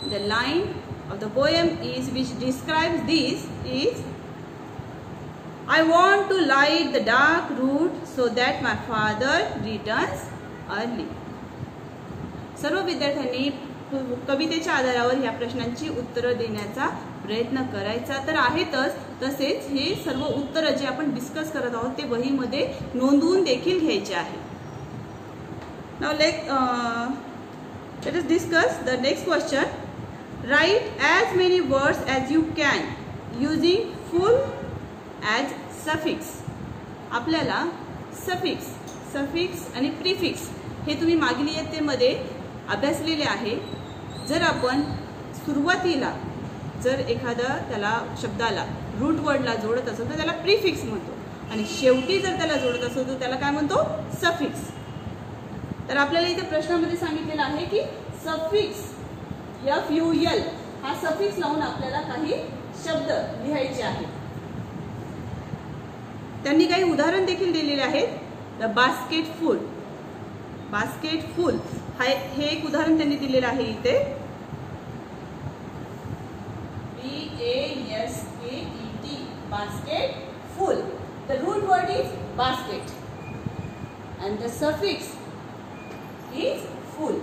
The line of the poem is which describes this is I want to light the dark route so that my father returns early. सर्व विद्यार्थ्यांनी कवितेच्या आधारावर ह्या प्रश्नांची उत्तरं देण्याचा प्रयत्न करायचा तर आहेतच, तसेच हे सर्व उत्तरं जे आपण डिस्कस करत आहोत ते वहीमध्ये नोंदवून देखील घ्यायचे आहे. Now let us discuss the next question. Write as many words as you can using full as suffix. आपल्याला सफिक्स आणि प्रीफिक्स हे तुम्ही मागील इयत्तेमध्ये अभ्यासलेले आहे. जर आपण सुरुवातीला जर एखादा त्याला शब्दाला रूट वर्डला जोडत असतो तर त्याला प्रीफिक्स म्हणतो आणि शेवटी जर त्याला जोडत असतो तर त्याला काय म्हणतो सफिक्स. तर आपल्याला इथे प्रश्नामध्ये सांगितलेलं आहे की सफिक्स FUL हा सफिक्स लावून आपल्याला काही शब्द लिहायचे आहेत. त्यांनी काही उदाहरण देखील दिलेले आहेत. The basket full. Basket full हे एक उदाहरण त्यांनी दिलेलं आहे इथे. BASKET basket full. The root word is basket and the suffix is full.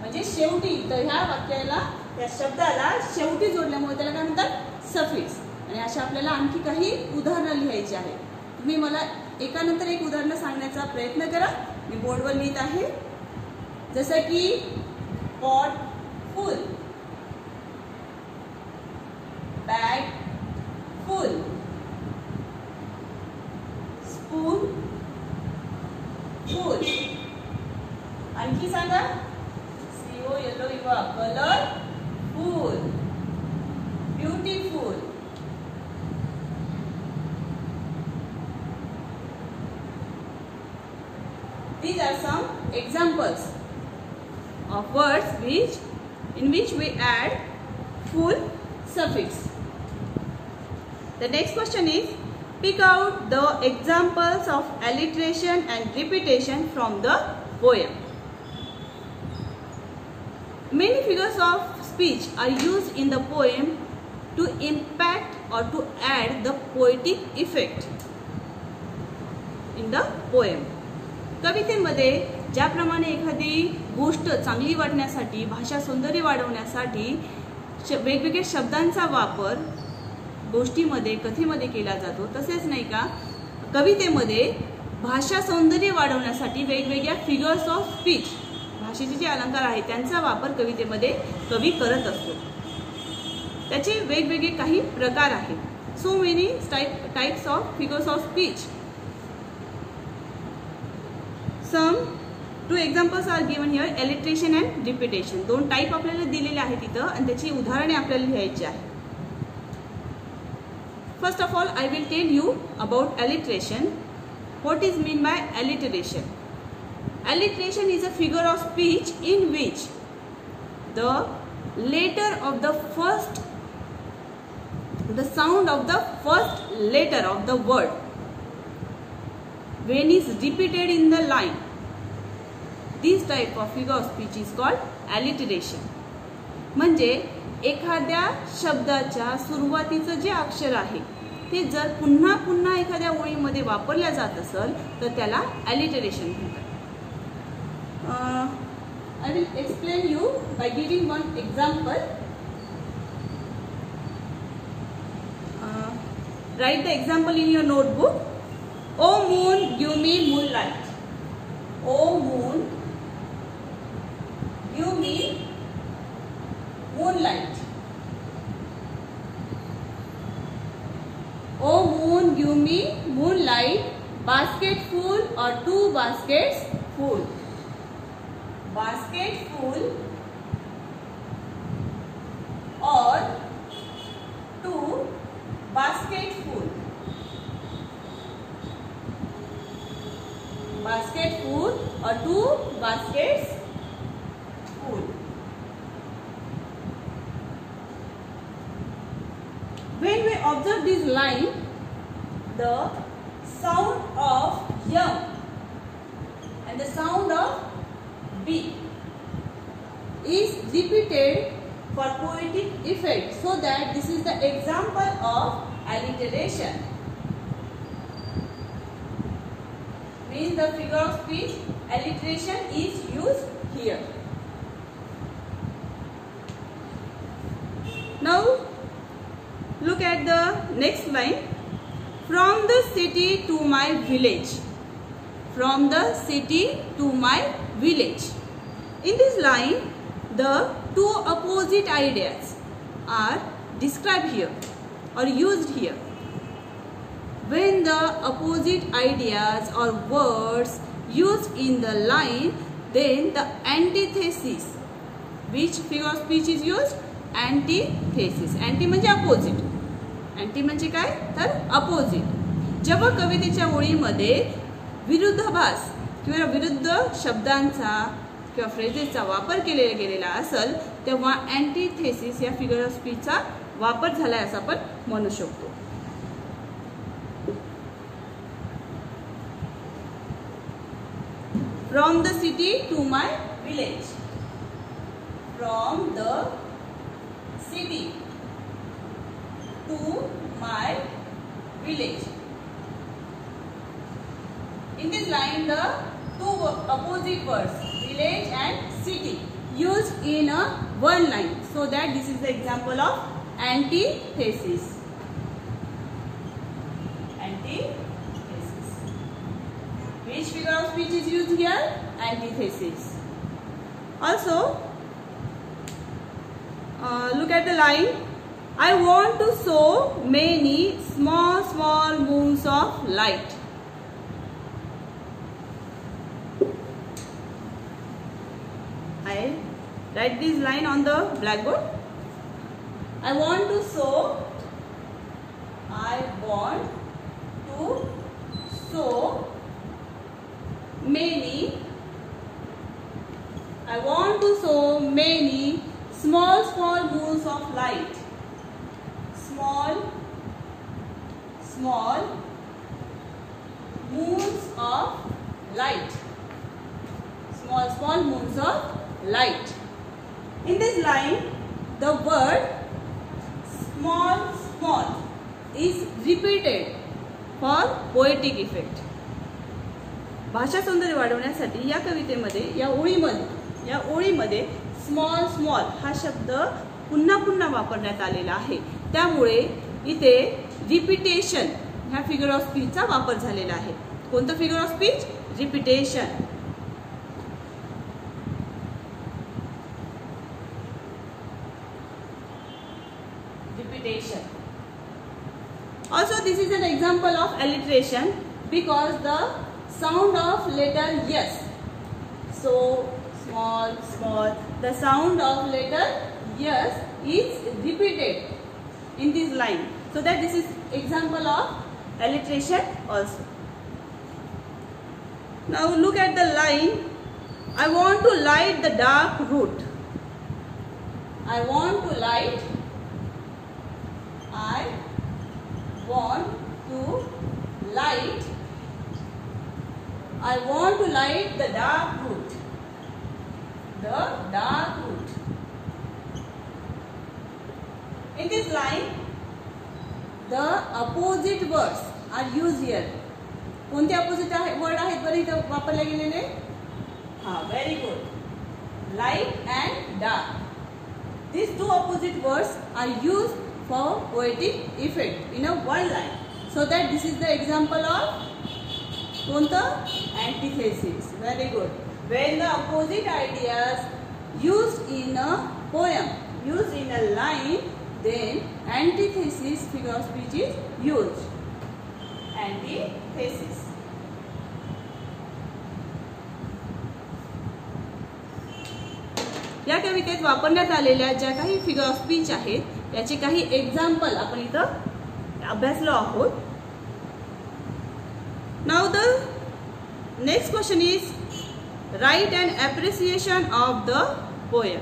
म्हणजे शेवटी तर ह्या वाक्याला या शब्दाला शेवटी जोडल्यामुळे त्याला काय म्हणतात सफिक्स. आणि अशा आपल्याला आणखी काही उदाहरणं लिहायची आहेत. तुम्ही मला एकानंतर एक उदाहरण सांगण्याचा प्रयत्न करा. मी बोर्डवर लिहित आहे. जसं की pot full, bag full, spoon full. आणखी सांगा. COLOUR colour full. these are some examples of words in which we add full suffix. The next question is, pick out the examples of alliteration and repetition from the poem. Many figures of speech are used in the poem to impact or to add the poetic effect in the poem. कवितेमध्ये ज्याप्रमाणे एखादी गोष्ट चांगली वाटण्यासाठी, भाषा सौंदर्य वाढवण्यासाठी वेगवेगळ्या शब्दांचा वापर गोष्टीमध्ये, कथेमध्ये केला जातो, तसेच नाही का कवितेमध्ये भाषा सौंदर्य वाढवण्यासाठी वेगवेगळ्या फिगर्स ऑफ स्पीच, भाषेचे जे अलंकार आहेत त्यांचा वापर कवितेमध्ये कवी करत असतो. त्याचे वेगवेगळे काही प्रकार आहेत. So many types of figures of speech. Some 2 examples are given here, alliteration and repetition. 2 type आपल्याला दिलेले आहेत इथं आणि त्याची उदाहरणे आपल्याला लिहायची आहेत. First of all, I will tell you about alliteration. What is mean by alliteration? Alliteration is a figure of speech in which the letter of the sound of the first letter of the word when is repeated in the line, this type of figure of speech is called alliteration. म्हणजे एखाद्या शब्दाच्या सुरुवातीचं जे अक्षर आहे ते जर पुन्हा पुन्हा एखाद्या ओळीमध्ये वापरल्या जात असेल तर त्याला alliteration म्हणतात. I will explain you by giving one example. Write the example in your notebook. Oh moon, give me moonlight. Oh moon, give me moonlight. Oh moon, give me moonlight. Basket full or 2 baskets full? Basket full or 2 basket full? Basket full or 2 baskets full? When we observe this line, the sound of M and the sound of B is repeated for poetic effect, so that this is the example of alliteration. Means the figure of speech alliteration is used here. Now look at the next line. From the city to my village. From the city to my village. In this line, the 2 opposite ideas are described here or used here. When the opposite ideas or words used in the line, then the antithesis. Which figure of speech is used? Antithesis. Anti म्हणजे opposite. Anti म्हणजे काय? तर opposite. जेव्हा कवितेच्या ओळीमध्ये विरुद्धभास किंवा विरुद्ध शब्दांचा किंवा फ्रेजेसचा वापर केलेला गेलेला असेल तेव्हा अँटीथेसिस या फिगर ऑफ स्पीचचा वापर झालाय असं आपण म्हणू शकतो. From the city to my village. From the city to my village. In this line, the 2 opposite words, village and city, used in a one line. So that this is the example of antithesis. Antithesis. Which figure of speech is used here? Antithesis. Also, look at the line. I want to show many small moons of light. I write this line on the blackboard. I want to show many many small moons of light. Small moons of light. Small moons of light. In this line, the word small is repeated for poetic effect. भाषा सौंदर्य वाढवण्यासाठी या कवितेमध्ये या ओळीमध्ये small हा शब्द पुन्हा वापरण्यात आलेला आहे. त्यामुळे इथे रिपीटेशन ह्या फिगर ऑफ स्पीचचा वापर झालेला आहे. कोणतं figure of speech? Repetition. Also, this is an example of alliteration because the sound of letter yes. So small. The sound of letter yes is repeated in this line. So that this is example of alliteration also. Now look at the line. I want to light the dark route. I want to light the dark route. The dark route. In this line, the opposite words are used here. कोणते opposite word आहेत बरं इथे वापरले गेलेले? Very good. Light and dark. These two opposite words are used for poetic effect in a one line. So that this is the example of कोणतं? Antithesis. Very good. When the opposite ideas used in a poem, used in a line, then antithesis figure of speech is used. Antithesis. या कवितेत वापरण्यात आलेल्या ज्या काही figure of speech आहेत याचे काही एक्झाम्पल आपण इथं अभ्यासलो आहोत. Now the next question is right an appreciation of the poem.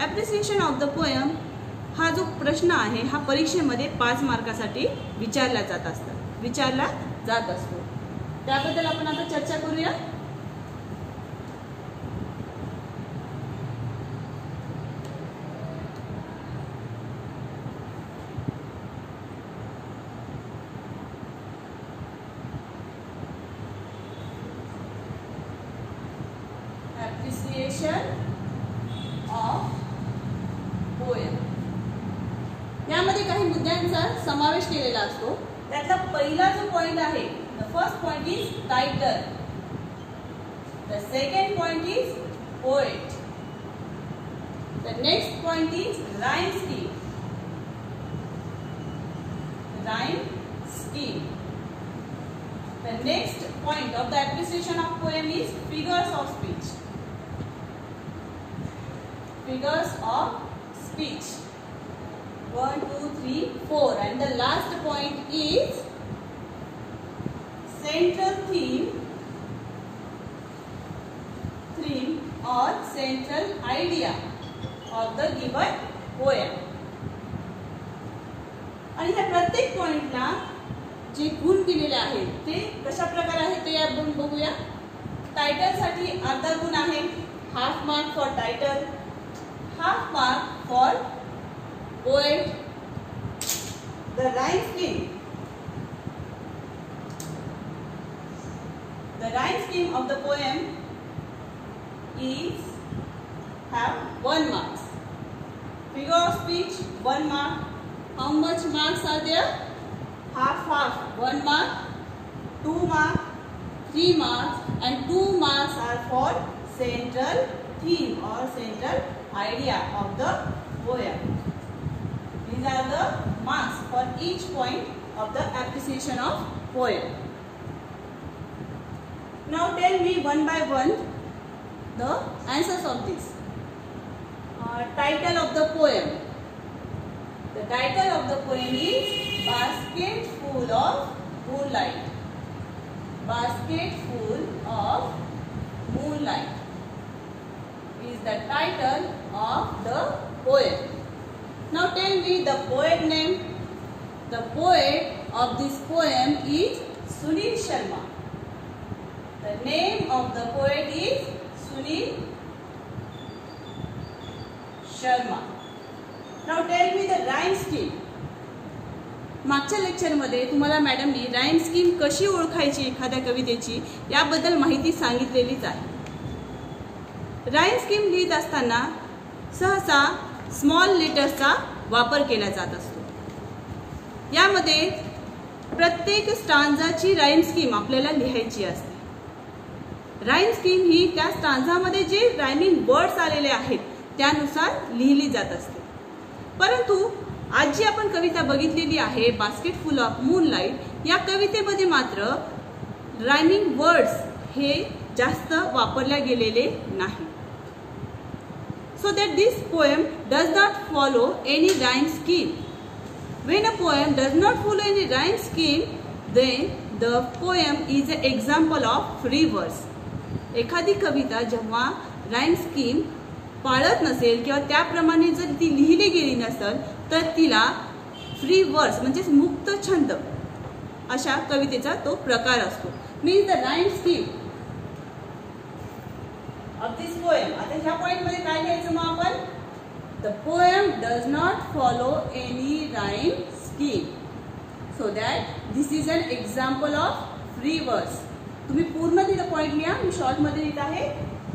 Appreciation of the poem हा जो प्रश्न आहे हा परीक्षेमध्ये 5 मार्कासाठी विचारला जात असतो. त्याबद्दल आपण आता चर्चा करूया. Appreciation of poem. यामध्ये काही मुद्द्यांचा समावेश केलेला असतो. त्यातला पहिला जो पॉइंट आहे, the first point is title. The second point is poet. The next point is rhyme scheme. The next point of the appreciation of poem is figures of speech. Figures of speech. 1, 2, 3, 4, and the last point is central theme or central idea of the given poem. आणि ह्या प्रत्येक पॉइंटला जे गुण दिलेले आहेत ते कशा प्रकारे आहेत ते आपण बघूया. टायटल साठी अर्धा गुण आहे, half mark for title, half mark for poet. The rhyme scheme of the poem is have 1 mark. Figure of speech 1 mark. How much marks are there? Half. 1 mark, 2 mark, 3 marks, and 2 marks are for central theme or central idea of the poem. These are the marks for each point of the appreciation of poem. Now tell me one by one the answers of this. Title of the poem. The title of the poem is Basket Full of Moonlight. Basket Full of Moonlight. is the title of the poem. Now tell me the poet name. The poet of this poem is Sunil Sharma. The name of the poet is Sunil Sharma. Now tell me the rhyme scheme. मागच्या लेक्चरमध्ये तुम्हाला मॅडमनी rhyme scheme कशी ओळखायची एखाद्या कवितेची याबद्दल माहिती सांगितलेलीच आहे। राईम स्कीम लिहित असताना सहसा स्मॉल लेटर्सचा वापर केला जात असतो। यामध्ये प्रत्येक स्टांजाची राईम स्कीम आपल्याला लिहायची असते। राईम स्कीम ही त्या स्टांजामध्ये जे रायमिंग वर्ड्स आलेले आहेत त्यानुसार लिहिली जात असते। परंतु आज जी आपण कविता बघितलेली आहे बास्केट फुल ऑफ मूनलाइट या कवितेमध्ये मात्र रायमिंग वर्ड्स हे जास्त वापरल्या गेलेले नाही। So that this poem does not follow any rhyme scheme. When a poem does not follow any rhyme scheme, then the poem is an example of free verse. एखादी कविता जेव्हा rhyme scheme पाळत नसेल किंवा त्याप्रमाणे जर ती लिहिली गेली नसेल तर तिला फ्री वर्स म्हणजे मुक्त छंद अशा कवितेचा तो प्रकार असतो। Means the rhyme scheme of this poem. आता ह्या पॉइंट मध्ये काय लिहायचं मग आपण? The poem does not follow any rhyme scheme so that this is an example of free verse. तुम्ही पूर्ण तिथं पॉइंट लिहा, मी शॉर्ट मध्ये लिहित आहे।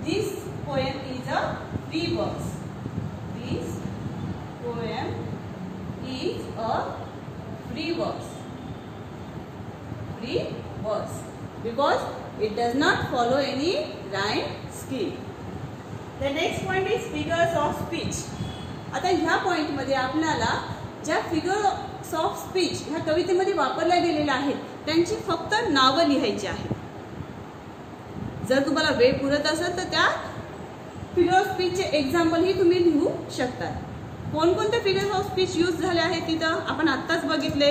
This poem is a free verse. This poem is a free verse. Free verse because it does not follow any rhyme scheme. The next point is figures of speech. आता ह्या point मध्ये आपल्याला ज्या figures of speech ह्या कवितेमध्ये वापरल्या गेलेल्या आहेत त्यांची फक्त नावं लिहायची आहेत। जर तुम्हाला वेळ पुरत असेल तर त्या फिगर ऑफ स्पीच चे एक्झाम्पल ही तुम्ही लिहू शकता। कोणकोणते फिगर्स ऑफ स्पीच यूज झाले आहेत तिथं आपण आत्ताच बघितले,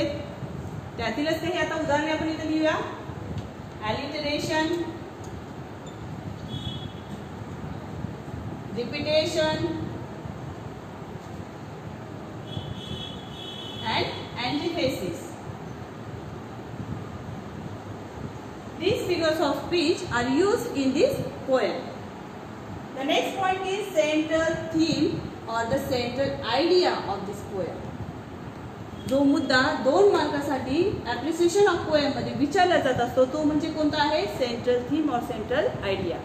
त्यातीलच काही आता उदाहरणे आपण इथे लिहूया। Alliteration, repetition and antithesis. These figures of speech are used in this poem. The next point is central theme or the central idea of this poem. जो मुद्दा 2 मार्कासाठी ॲप्रिसिएशन ऑफ पोएम मध्ये विचारला जात असतो तो म्हणजे कोणता आहे? सेंट्रल थीम और सेंट्रल आयडिया।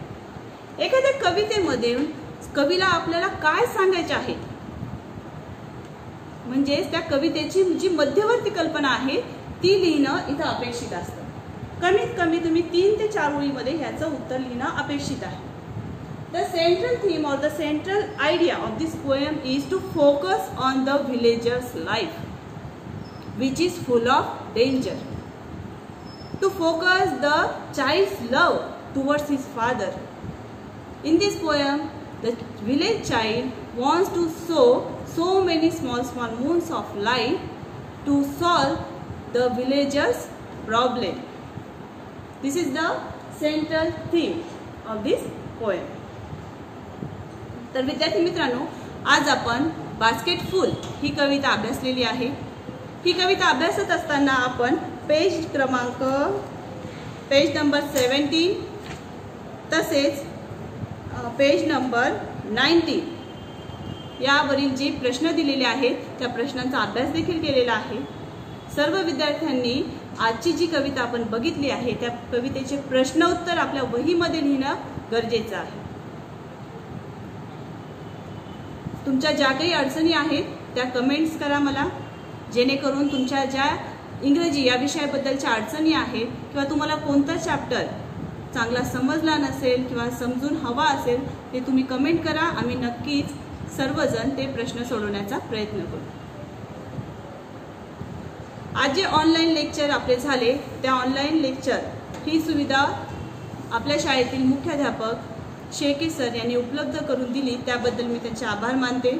एखाद्या कवितेमध्ये कवीला आपल्याला काय सांगायचे आहे म्हणजे त्या कवितेची जी मध्यवर्ती कल्पना आहे ती लिहिणं इथं अपेक्षित असतं। कमीत कमी तुम्ही 3 ते 4 ओळीमध्ये ह्याचं उत्तर लिहिणं अपेक्षित आहे। The central theme or the central idea of this poem is to focus on the villager's life, which is full of danger. To focus the child's love towards his father. In this poem, the village child wants to sow so many small moons of light to solve the villager's problem. This is the central theme of this poem. तर विद्यार्थी मित्रांनो आज आपण basket full ही कविता अभ्यासलेली आहे। ही कविता अभ्यासत असताना आपण page number 17 तसेच page number 19 यावरील जे प्रश्न दिलेले आहेत त्या प्रश्नांचा अभ्यास देखील केलेला आहे। सर्व विद्यार्थ्यांनी आजची जी कविता आपण बघितली आहे त्या कवितेचे प्रश्न उत्तर आपल्या वहीमध्ये लिहिणं गरजेचं आहे। तुमच्या ज्या काही अडचणी आहेत त्या कमेंट्स करा मला, जेणेकरून तुमच्या ज्या इंग्रजी या विषयाबद्दलच्या अडचणी आहेत किंवा तुम्हाला कोणता चॅप्टर चांगला समजला नसेल किंवा समजून हवा असेल ते तुम्ही कमेंट करा। आम्ही नक्कीच सर्वजण ते प्रश्न सोडवण्याचा प्रयत्न करू। आज जे ऑनलाईन लेक्चर आपले झाले त्या ऑनलाईन लेक्चर ही सुविधा आपल्या शाळेतील मुख्याध्यापक शेळके सर यांनी उपलब्ध करून दिली, त्याबद्दल मी त्यांचे आभार मानते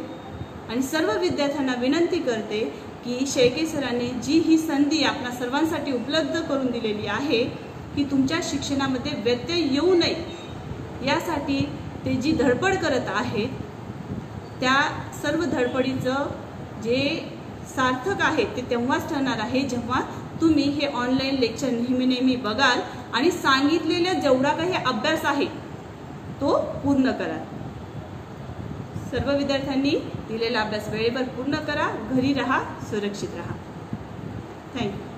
आणि सर्व विद्यार्थ्यांना विनंती करते की शेळके सरांनी जी ही संधी आपल्या सर्वांसाठी उपलब्ध करून दिलेली आहे की तुमच्या शिक्षणामध्ये व्यत्यय येऊ नये यासाठी ते जी धडपड करत आहेत त्या सर्व धडपडीचं जे सार्थक आहे ते तेव्हाच ठरणार आहे जेव्हा तुम्ही हे ऑनलाईन लेक्चर नेहमी बघाल आणि सांगितलेला जेवढा काही अभ्यास आहे तो पूर्ण करा। सर्व विद्यार्थ्यांनी दिलेला अभ्यास वेळेवर पूर्ण करा, घरी राहा, सुरक्षित राहा। थँक्यू।